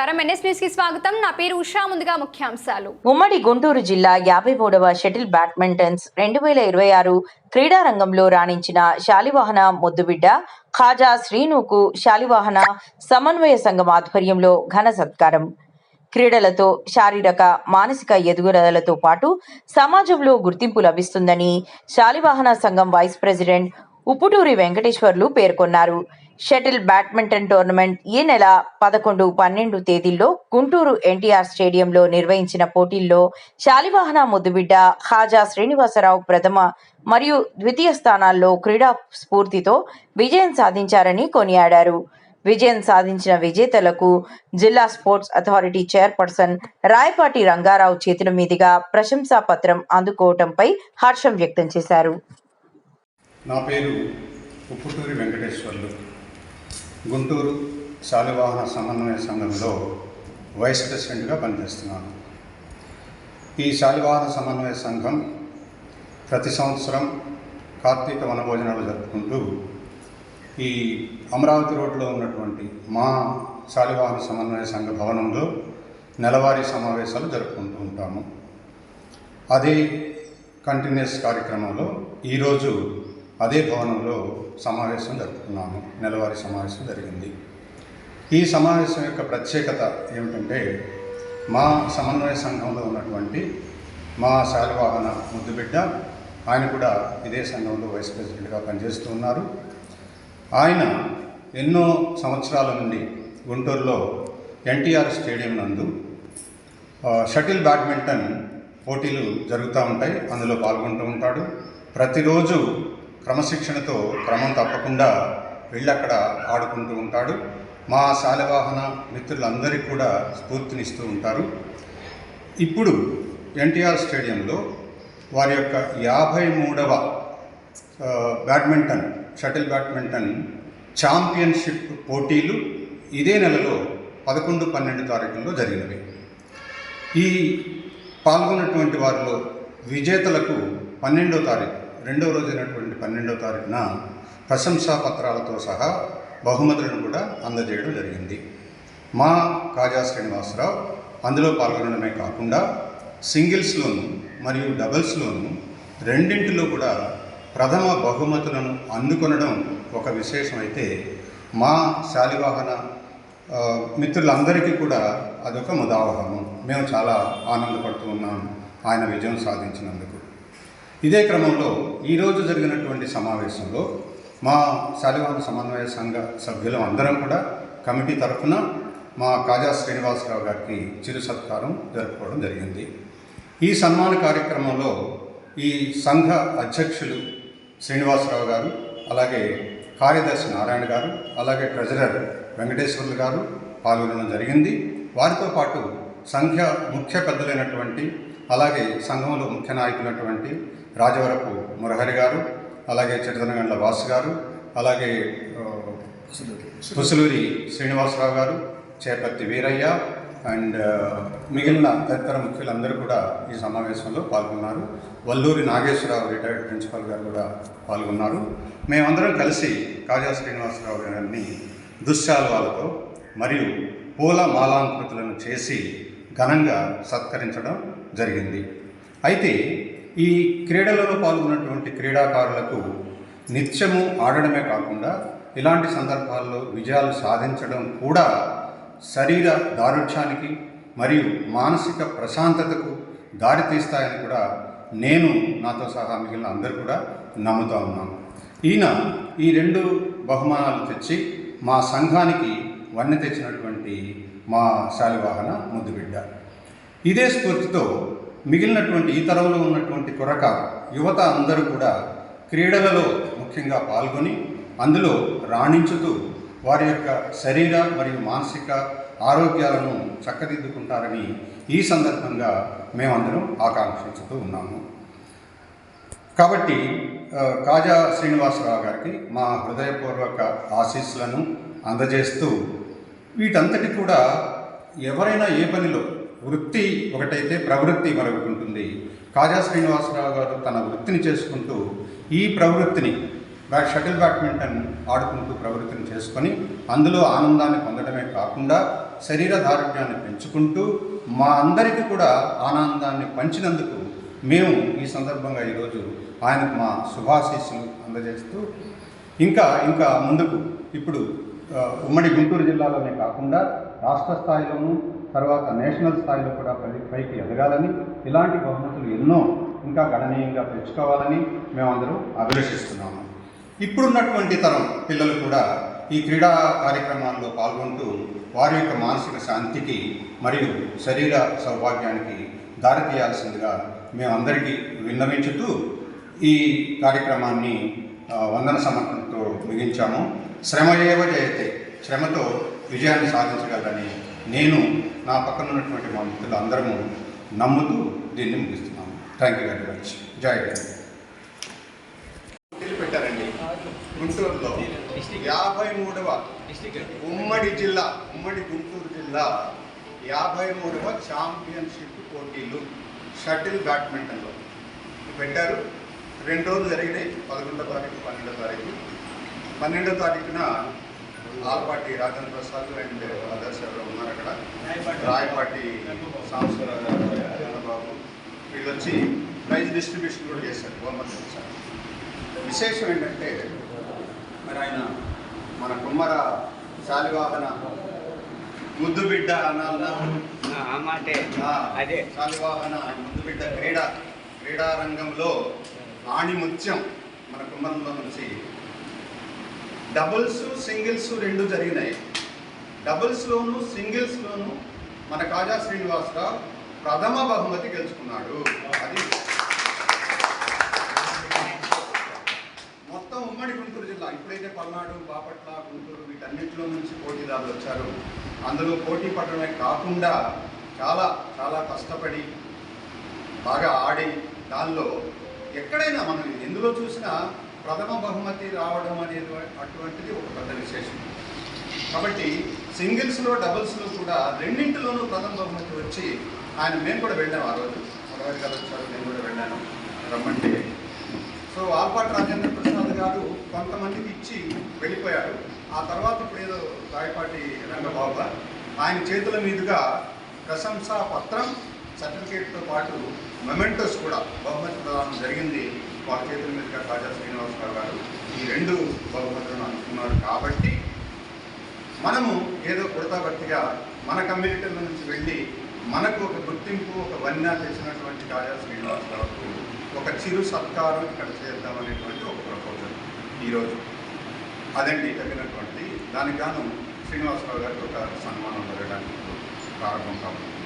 నమస్కారం NS news కి స్వాగతం. నా పేరు ఉషా. ముందుగా ముఖ్యాంశాలు. ఉమ్మడి గుంటూరు జిల్లా 53వ షటిల్ బ్యాడ్మింటన్స్ 2026 క్రీడా రంగంలో రాణించిన శాలివాహన ముద్దుబిడ్డ ఖాజా శ్రీనుకు శాలివాహన సమన్వయ సంఘం ఆధ్వర్యంలో ఘన సత్కారం. క్రీడలతో శారీరక మానసిక ఎదుగుదలతో పాటు సమాజంలో గుర్తింపు లభిస్తుందని శాలివాహన సంఘం వైస్ ప్రెసిడెంట్ ఉప్పుటూరి వెంకటేశ్వర్లు పేర్కొన్నారు. షటిల్ బ్యాడ్మింటన్ టోర్నమెంట్ ఈ నెల 11, 12 తేదీల్లో గుంటూరు ఎన్టీఆర్ స్టేడియంలో నిర్వహించిన పోటీల్లో శాలివాహన ముద్దుబిడ్డ ఖాజా శ్రీనివాసరావు ప్రథమ మరియు ద్వితీయ స్థానాల్లో క్రీడా స్ఫూర్తితో విజయం సాధించారని కొనియాడారు. విజయం సాధించిన విజేతలకు జిల్లా sports authority chairperson Rayapati Rangarao చేతుల మీదుగా ప్రశంసా పత్రం అందుకోవటంపై హర్షం వ్యక్తం చేశారు. నా పేరు ఉప్పుటూరి వెంకటేశ్వర్లు. గుంటూరు శాలివాహన సమన్వయ సంఘంలో వైస్ ప్రెసిడెంట్గా పనిచేస్తున్నాను. ఈ శాలివాహన సమన్వయ సంఘం ప్రతి సంవత్సరం కార్తీక వనభోజనాలు జరుపుకుంటూ ఈ అమరావతి రోడ్లో ఉన్నటువంటి మా శాలివాహన సమన్వయ సంఘ భవనంలో నెలవారీ సమావేశాలు జరుపుకుంటూ ఉంటాము. అదే కంటిన్యూస్ కార్యక్రమంలో ఈరోజు అదే భవనంలో సమావేశం జరుపుకున్నాము. నెలవారీ సమావేశం జరిగింది. ఈ సమావేశం యొక్క ప్రత్యేకత ఏమిటంటే, మా సమన్వయ సంఘంలో ఉన్నటువంటి మా శాలివాహన ముద్దుబిడ్డ, ఆయన కూడా ఇదే సంఘంలో వైస్ ప్రెసిడెంట్గా పనిచేస్తూ ఉన్నారు. ఆయన ఎన్నో సంవత్సరాల నుండి గుంటూరులో ఎన్టీఆర్ స్టేడియం నందు షటిల్ బ్యాడ్మింటన్ పోటీలు జరుగుతూ ఉంటాయి. అందులో పాల్గొంటూ ఉంటాడు. ప్రతిరోజు క్రమశిక్షణతో క్రమం తప్పకుండా వెళ్ళి అక్కడ ఆడుకుంటూ ఉంటాడు. మా శాలివాహన మిత్రులందరికీ కూడా స్ఫూర్తినిస్తూ ఉంటారు. ఇప్పుడు ఎన్టీఆర్ స్టేడియంలో వారి యొక్క 53వ షటిల్ బ్యాడ్మింటన్ ఛాంపియన్షిప్ పోటీలు ఇదే నెలలో 11, 12 తారీఖుల్లో జరిగినవి. ఈ పాల్గొన్నటువంటి వారిలో విజేతలకు 12వ తారీఖు, రెండవ రోజైనటువంటి 12వ తారీఖున ప్రశంసా పత్రాలతో సహా బహుమతులను కూడా అందజేయడం జరిగింది. మా ఖాజా శ్రీనివాసరావు అందులో పాల్గొనడమే కాకుండా సింగిల్స్లోను మరియు డబుల్స్లోను రెండింటిలో కూడా ప్రథమ బహుమతులను అందుకొనడం ఒక విశేషమైతే, మా శాలివాహన మిత్రులందరికీ కూడా అదొక ముదావహము. మేము చాలా ఆనందపడుతూ ఉన్నాము ఆయన విజయం సాధించినందుకు. ఇదే క్రమంలో ఈరోజు జరిగినటువంటి సమావేశంలో మా శాలివాహన సమన్వయ సంఘ సభ్యులం అందరం కూడా కమిటీ తరఫున మా ఖాజా శ్రీనివాసరావు గారికి చిరు సత్కారం జరుపుకోవడం జరిగింది. ఈ సన్మాన కార్యక్రమంలో ఈ సంఘ అధ్యక్షులు శ్రీనివాసరావు గారు, అలాగే కార్యదర్శి నారాయణ గారు, అలాగే ట్రెజరర్ వెంకటేశ్వర్లు గారు పాల్గొనడం జరిగింది. వారితో పాటు సంఘ ముఖ్య పెద్దలైనటువంటి, అలాగే సంఘంలో ముఖ్య నాయకులైనటువంటి రాజవరపు మురహరి గారు, అలాగే చిట్టదనగండ్ల వాసు గారు, అలాగే పుసులూరి శ్రీనివాసరావు గారు, చేపర్తి వీరయ్య అండ్ మిగిలిన తదితర ముఖ్యులందరూ కూడా ఈ సమావేశంలో పాల్గొన్నారు. వల్లూరి నాగేశ్వరరావు రిటైర్డ్ ప్రిన్సిపల్ గారు కూడా పాల్గొన్నారు. మేమందరం కలిసి ఖాజా శ్రీనివాసరావు గారిని దుశ్శాలువాలతో మరియు పూల మాలాంకృతులను చేసి ఘనంగా సత్కరించడం జరిగింది. అయితే ఈ క్రీడలలో పాల్గొన్నటువంటి క్రీడాకారులకు నిత్యము ఆడడమే కాకుండా ఇలాంటి సందర్భాల్లో విజయాలు సాధించడం కూడా శరీర దారుఢ్యానికి మరియు మానసిక ప్రశాంతతకు దారితీస్తాయని కూడా నేను, నాతో సహా మిగిలిన అందరూ కూడా నమ్ముతూ ఉన్నాను. ఈయన ఈ 2 బహుమానాలు తెచ్చి మా సంఘానికి వన్నె తెచ్చినటువంటి మా శాలివాహన ముద్దుబిడ్డ. ఇదే స్ఫూర్తితో మిగిలినటువంటి ఈ తరంలో ఉన్నటువంటి కుర్రకారు యువత అందరూ కూడా క్రీడలలో ముఖ్యంగా పాల్గొని అందులో రాణించుతూ వారి యొక్క శరీర మరియు మానసిక ఆరోగ్యాలను చక్కదిద్దుకుంటారని ఈ సందర్భంగా మేమందరం ఆకాంక్షించుతూ ఉన్నాము. కాబట్టి ఖాజా శ్రీనివాసరావు గారికి మా హృదయపూర్వక ఆశీస్సులను అందజేస్తూ, వీటంతటి కూడా ఎవరైనా ఏ పనిలో వృత్తి ఒకటైతే ప్రవృత్తి మరొకటి ఉంటుంది. ఖాజా శ్రీనివాసరావు గారు తన వృత్తిని చేసుకుంటూ ఈ ప్రవృత్తిని షటిల్ బ్యాడ్మింటన్ ఆడుకుంటూ ప్రవృత్తిని చేసుకొని అందులో ఆనందాన్ని పొందడమే కాకుండా శరీర దారుణ్యాన్ని పెంచుకుంటూ మా అందరికీ కూడా ఆనందాన్ని పంచినందుకు మేము ఈ సందర్భంగా ఈరోజు ఆయనకు మా శుభాశీస్సులు అందజేస్తూ ఇంకా ముందుకు ఇప్పుడు ఉమ్మడి గుంటూరు జిల్లాలోనే కాకుండా రాష్ట్ర స్థాయిలోనూ తర్వాత నేషనల్ స్థాయిలో కూడా పైకి ఎదగాలని, ఇలాంటి బహుమతులు ఎన్నో ఇంకా గణనీయంగా పెంచుకోవాలని మేమందరం అభిలషిస్తున్నాము. ఇప్పుడున్నటువంటి తరం పిల్లలు కూడా ఈ క్రీడా కార్యక్రమాల్లో పాల్గొంటూ వారి యొక్క మానసిక శాంతికి మరియు శరీర సౌభాగ్యానికి దారితీయాల్సిందిగా మేమందరికీ విన్నవించుతూ ఈ కార్యక్రమాన్ని వందన సమర్పణతో ముగించాము. శ్రమయేవ జయతే, శ్రమతో విజయాన్ని సాధించగలరని నేను నా పక్కన ఉన్నటువంటి మా మిత్రులు అందరము నమ్ముతూ దీన్ని ముగిస్తున్నాము. Thank you very much. జై హింద్. పెట్టారండి గుంటూరులో 53వ ఉమ్మడి గుంటూరు జిల్లా 53వ ఛాంపియన్షిప్ పోటీలు షటిల్ బ్యాడ్మింటన్లో పెట్టారు. 2 రోజులు జరిగినాయి, 11వ తారీఖు 12వ తారీఖు. 12వ తారీఖున all party Rajendra Prasad and others ఎవరు ఉన్నారు అక్కడ, రాయపాటి చంద్రబాబు వీళ్ళు వచ్చి ప్రైజ్ డిస్ట్రిబ్యూషన్ కూడా చేశారు, బహుమతులు ఇచ్చారు. విశేషం ఏంటంటే మరి ఆయన మన కుమ్మర శాలివాహన ముద్దుబిడ్డ అనాలనా, శాలివాహన ముద్దుబిడ్డ క్రీడా రంగంలో ఆణిముత్యం మన కుమ్మరంలో నుంచి డబుల్స్ సింగిల్స్ 2 జరిగినాయి. డబుల్స్లోను సింగిల్స్లోను మన కాజా శ్రీనివాసరావు ప్రథమ బహుమతి గెలుచుకున్నాడు. అది మొత్తం ఉమ్మడి గుంటూరు జిల్లా, ఇప్పుడైతే పల్నాడు, బాపట్ల, గుంటూరు వీటన్నిటిలో నుంచి పోటీదారులు వచ్చారు. అందులో పోటీ పడడమే కాకుండా చాలా చాలా కష్టపడి బాగా ఆడి దానిలో ఎక్కడైనా మనం ఎందులో చూసినా ప్రథమ బహుమతి రావడం అనేది అటువంటిది ఒక పెద్ద విశేషం. కాబట్టి సింగిల్స్లో డబుల్స్లో కూడా రెండింటిలోనూ ప్రథమ బహుమతి వచ్చి మేము కూడా వెళ్ళాము. ఆ రోజు మొదటి గారు వచ్చారు, నేను కూడా వెళ్ళాను రమ్మంటే. సో ఆల్పాటి రాజేంద్ర ప్రసాద్ గారు కొంతమందికి ఇచ్చి వెళ్ళిపోయారు. ఆ తర్వాత ఇప్పుడు ఏదో రాయపాటి రంగబాబు గారు ఆయన చేతుల మీదుగా ప్రశంసా పత్రం, సర్టిఫికేట్తో పాటు మెమెంటోస్ కూడా బహుమతి ప్రదానం జరిగింది. వారి చేతుల మీదుగా కాజా శ్రీనివాసరావు గారు ఈ 2 బహుమతులను అందుకున్నారు. కాబట్టి మనము ఏదో కుడతాబట్టిగా మన కమ్యూనిటీల నుంచి వెళ్ళి మనకు ఒక గుర్తింపు, ఒక వన్య తెచ్చినటువంటి కాజా శ్రీనివాసరావుకు ఒక చిరు సత్కారం ఇక్కడ చేద్దామనేటువంటి ఒక ప్రపోజల్ ఈరోజు అదండి తగినటువంటి. దానికి గాను శ్రీనివాసరావు గారికి ఒక సన్మానం జరగడానికి ప్రారంభం కాబట్టి